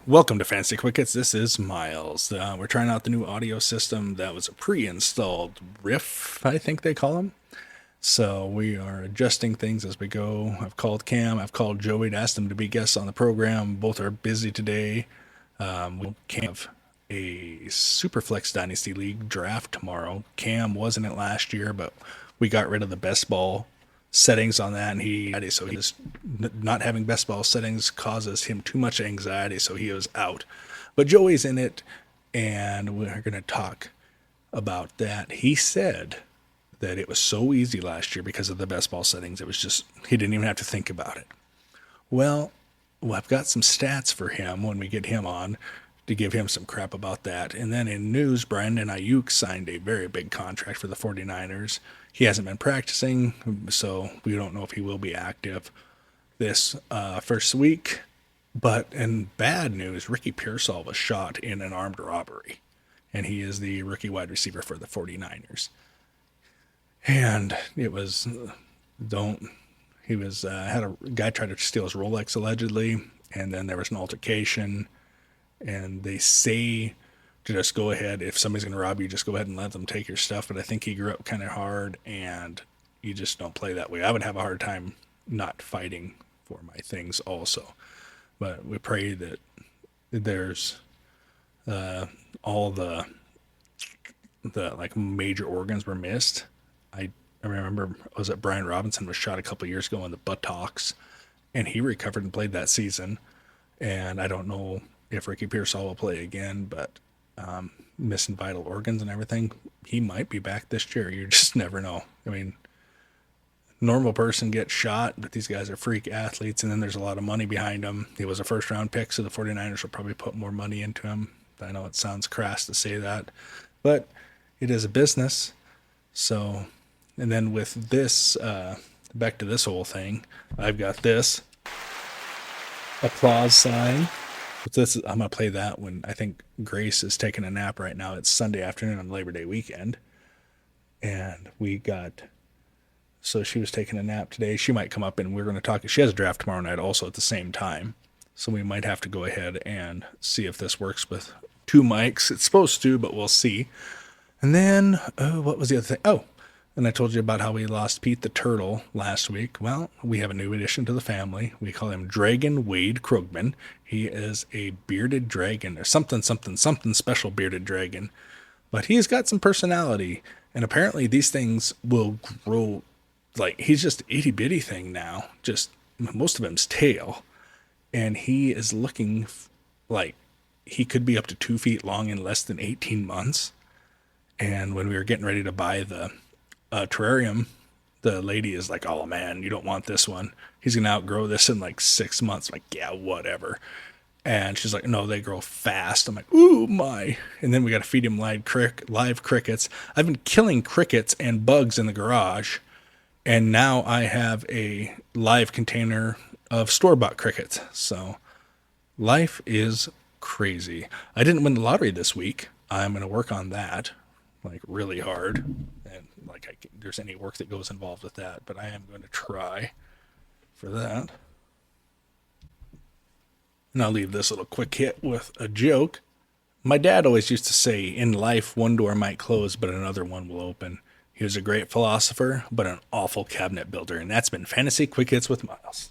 Welcome to Fantasy Quick Hits. This is Miles. We're trying out the new audio system that was a pre-installed riff, I think they call them. So we are adjusting things as we go. I've called Cam, I've called Joey to ask them to be guests on the program. Both are busy today. We have a Superflex Dynasty League draft tomorrow. Cam wasn't it last year, but we got rid of the best ball settings on that, and he's not having best ball settings causes him too much anxiety, so he was out. But Joey's in it, and we're going to talk about that. He said that it was so easy last year because of the best ball settings. It was just, he didn't even have to think about it. Well, I've got some stats for him when we get him on to give him some crap about that. And then in news, Brandon Aiyuk signed a very big contract for the 49ers. He hasn't been practicing, so we don't know if he will be active this first week. But in bad news, Ricky Pearsall was shot in an armed robbery, and he is the rookie wide receiver for the 49ers. And it was, had a guy try to steal his Rolex allegedly, and then there was an altercation, and they say to just go ahead, if somebody's going to rob you, just go ahead and let them take your stuff. But I think he grew up kind of hard, and you just don't play that way. I would have a hard time not fighting for my things also. But we pray that there's all the like major organs were missed. I remember, was it Brian Robinson was shot a couple years ago in the buttocks, and he recovered and played that season. And I don't know if Ricky Pearsall will play again, but missing vital organs and everything, he might be back this year. You just never know. I mean, normal person gets shot, but these guys are freak athletes, and then there's a lot of money behind them. He was a first-round pick, so the 49ers will probably put more money into him. I know it sounds crass to say that, but it is a business. So, and then with this, back to this whole thing, I've got this applause sign. I'm going to play that when I think Grace is taking a nap right now. It's Sunday afternoon on Labor Day weekend. And so she was taking a nap today. She might come up and we're going to talk. She has a draft tomorrow night also at the same time. So we might have to go ahead and see if this works with two mics. It's supposed to, but we'll see. And then, what was the other thing? Oh, and I told you about how we lost Pete the Turtle last week. Well, we have a new addition to the family. We call him Dragon Wade Krugman. He is a bearded dragon, or something special bearded dragon. But he's got some personality. And apparently these things will grow, like, he's just itty bitty thing now. Just most of him's tail. And he is looking like he could be up to 2 feet long in less than 18 months. And when we were getting ready to buy the terrarium, the lady is like, oh man, you don't want this one. He's going to outgrow this in like 6 months. I'm like, yeah, whatever. And she's like, no, they grow fast. I'm like, ooh, my. And then we got to feed him live crickets. I've been killing crickets and bugs in the garage. And now I have a live container of store-bought crickets. So life is crazy. I didn't win the lottery this week. I'm going to work on that, like, really hard. And like, there's any work that goes involved with that, but I am going to try for that. And I'll leave this little quick hit with a joke. My dad always used to say, in life, one door might close, but another one will open. He was a great philosopher, but an awful cabinet builder. And that's been Fantasy Quick Hits with Miles.